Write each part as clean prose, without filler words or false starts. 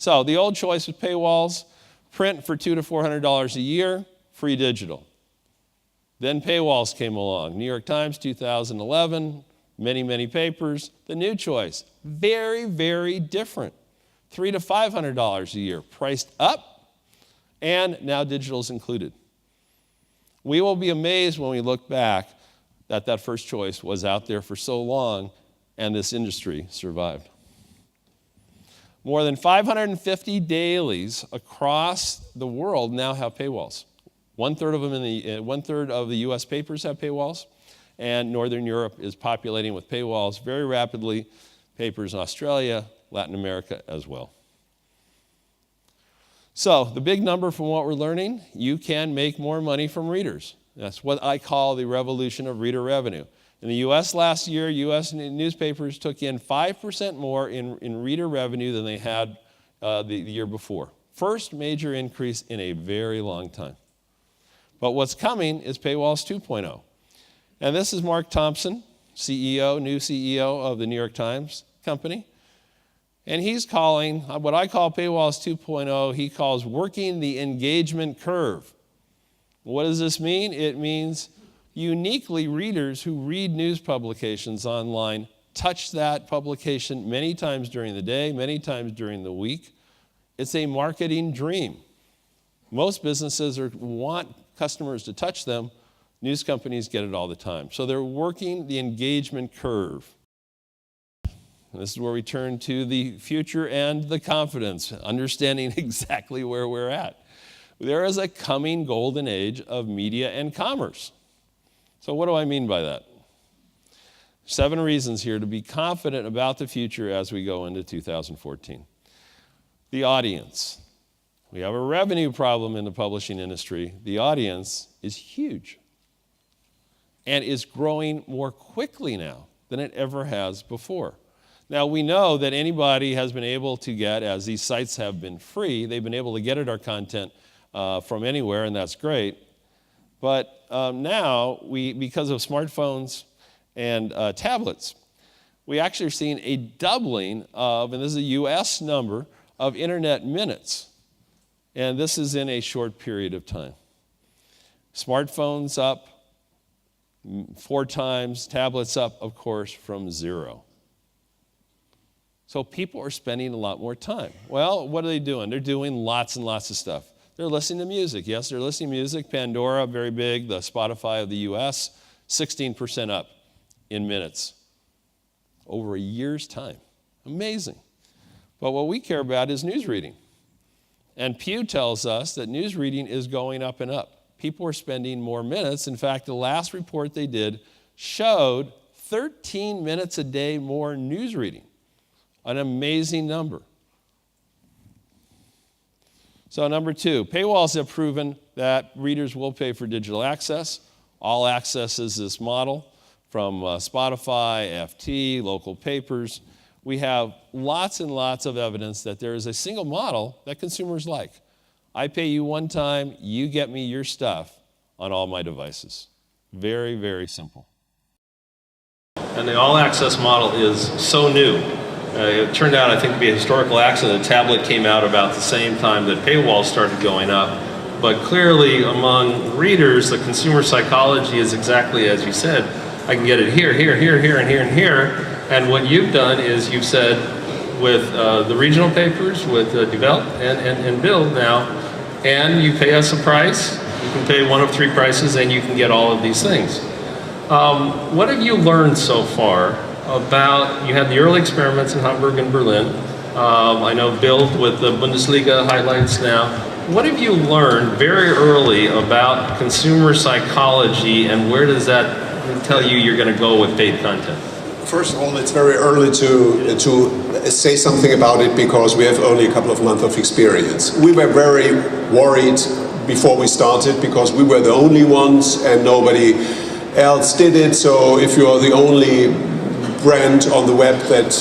So the old choice with paywalls, print for $200 to $400 a year, free digital. Then paywalls came along. New York Times, 2011, many, many papers. The new choice, very, very different. $300 to $500 a year, priced up, and now digital is included. We will be amazed when we look back that that first choice was out there for so long and this industry survived. More than 550 dailies across the world now have paywalls. One-third of them one-third of the US papers have paywalls, and Northern Europe is populating with paywalls very rapidly. Papers in Australia, Latin America as well. So the big number from what we're learning, you can make more money from readers. That's what I call the revolution of reader revenue. In the US last year, US newspapers took in 5% more in reader revenue than they had the year before. First major increase in a very long time. But what's coming is Paywalls 2.0. And this is Mark Thompson, CEO, new CEO of the New York Times Company. And he's calling what I call Paywalls 2.0, he calls working the engagement curve. What does this mean? It means uniquely readers who read news publications online touch that publication many times during the day, many times during the week. It's a marketing dream. Most businesses want customers to touch them. News companies get it all the time. So they're working the engagement curve. And this is where we turn to the future and the confidence, understanding exactly where we're at. There is a coming golden age of media and commerce. So what do I mean by that? 7 reasons here to be confident about the future as we go into 2014. The audience. We have a revenue problem in the publishing industry. The audience is huge and is growing more quickly now than it ever has before. Now, we know that anybody has been able to get, as these sites have been free, they've been able to get at our content from anywhere, and that's great. But now, because of smartphones and tablets, we actually are seeing a doubling of, and this is a US number, of internet minutes. And this is in a short period of time. Smartphones up 4 times, tablets up, of course, from 0. So people are spending a lot more time. Well, what are they doing? They're doing lots and lots of stuff. They're listening to music. Yes, they're listening to music. Pandora, very big, the Spotify of the US, 16% up in minutes over a year's time. Amazing. But what we care about is news reading. And Pew tells us that news reading is going up and up. People are spending more minutes. In fact, the last report they did showed 13 minutes a day more news reading. An amazing number. So number 2, paywalls have proven that readers will pay for digital access. All Access is this model from Spotify, FT, local papers. We have lots and lots of evidence that there is a single model that consumers like. I pay you one time, you get me your stuff on all my devices. Very, very simple. And the All Access model is so new. It turned out, I think, to be a historical accident. The tablet came out about the same time that paywalls started going up. But clearly, among readers, the consumer psychology is exactly as you said. I can get it here, here, here, here, and here, and here. And what you've done is you've said with the regional papers, with Develop and Build now, and you pay us a price. You can pay one of 3 prices, and you can get all of these things. What have you learned so far about, you had the early experiments in Hamburg and Berlin. I know Build with the Bundesliga highlights now. What have you learned very early about consumer psychology, and where does that tell you you're going to go with paid content? First of all, it's very early to say something about it because we have only a couple of months of experience. We were very worried before we started because we were the only ones and nobody else did it. So if you are the only brand on the web that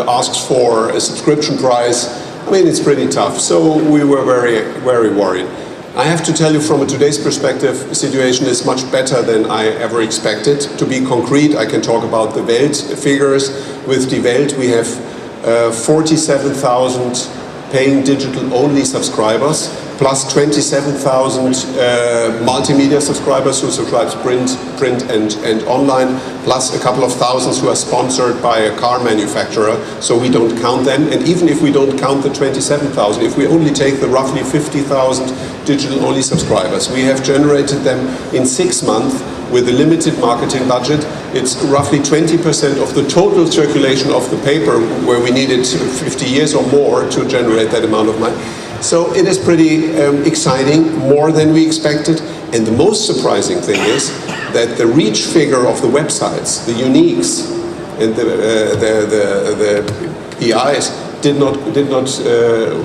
asks for a subscription price, I mean, it's pretty tough. So we were very, very worried. I have to tell you, from today's perspective, the situation is much better than I ever expected. To be concrete, I can talk about the Welt figures. With Die Welt, we have 47,000 paying digital-only subscribers, plus 27,000 multimedia subscribers who subscribe print and online, plus a couple of thousands who are sponsored by a car manufacturer, so we don't count them. And even if we don't count the 27,000, if we only take the roughly 50,000 digital-only subscribers, we have generated them in 6 months with a limited marketing budget. It's roughly 20% of the total circulation of the paper, where we needed 50 years or more to generate that amount of money. So it is pretty exciting, more than we expected. And the most surprising thing is that the reach figure of the websites, the uniques and the PIs did not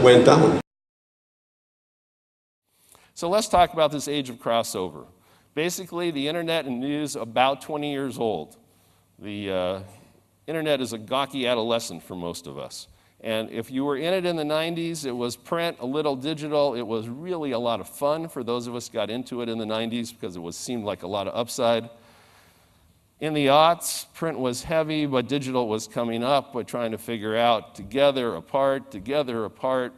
went down. So let's talk about this age of crossover. Basically, the internet and news about 20 years old. The internet is a gawky adolescent for most of us. And if you were in it in the 90s, it was print, a little digital. It was really a lot of fun for those of us who got into it in the 90s because it seemed like a lot of upside. In the aughts, print was heavy, but digital was coming up. We're trying to figure out together, apart,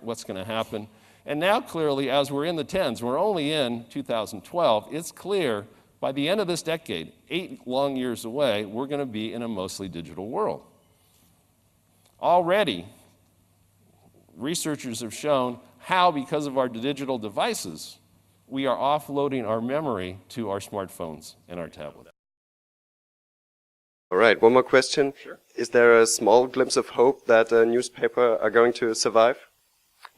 what's going to happen. And now clearly, as we're in the 10s, we're only in 2012, it's clear by the end of this decade, 8 long years away, we're going to be in a mostly digital world. Already, researchers have shown how, because of our digital devices, we are offloading our memory to our smartphones and our tablets. All right, one more question. Sure. Is there a small glimpse of hope that newspapers are going to survive?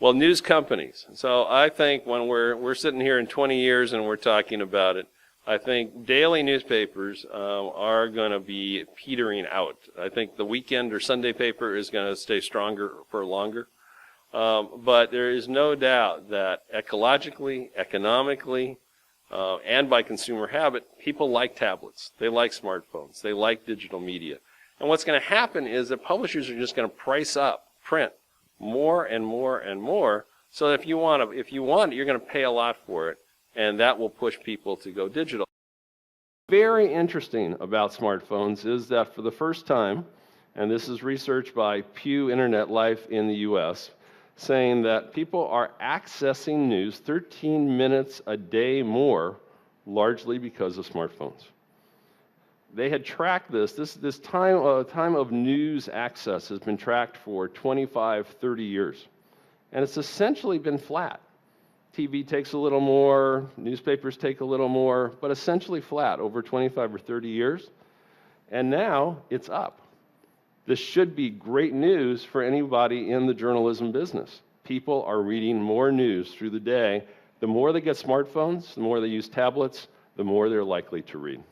Well, news companies. So I think when we're sitting here in 20 years and we're talking about it, I think daily newspapers are going to be petering out. I think the weekend or Sunday paper is going to stay stronger for longer. But there is no doubt that ecologically, economically, and by consumer habit, people like tablets. They like smartphones. They like digital media. And what's going to happen is that publishers are just going to price up print more and more and more. So if you want it, you're going to pay a lot for it, and that will push people to go digital. Very interesting about smartphones is that for the first time, and this is research by Pew Internet Life in the US, saying that people are accessing news 13 minutes a day more, largely because of smartphones. They had tracked this time of news access has been tracked for 25, 30 years. And it's essentially been flat. TV takes a little more, newspapers take a little more, but essentially flat over 25 or 30 years. And now it's up. This should be great news for anybody in the journalism business. People are reading more news through the day. The more they get smartphones, the more they use tablets, the more they're likely to read.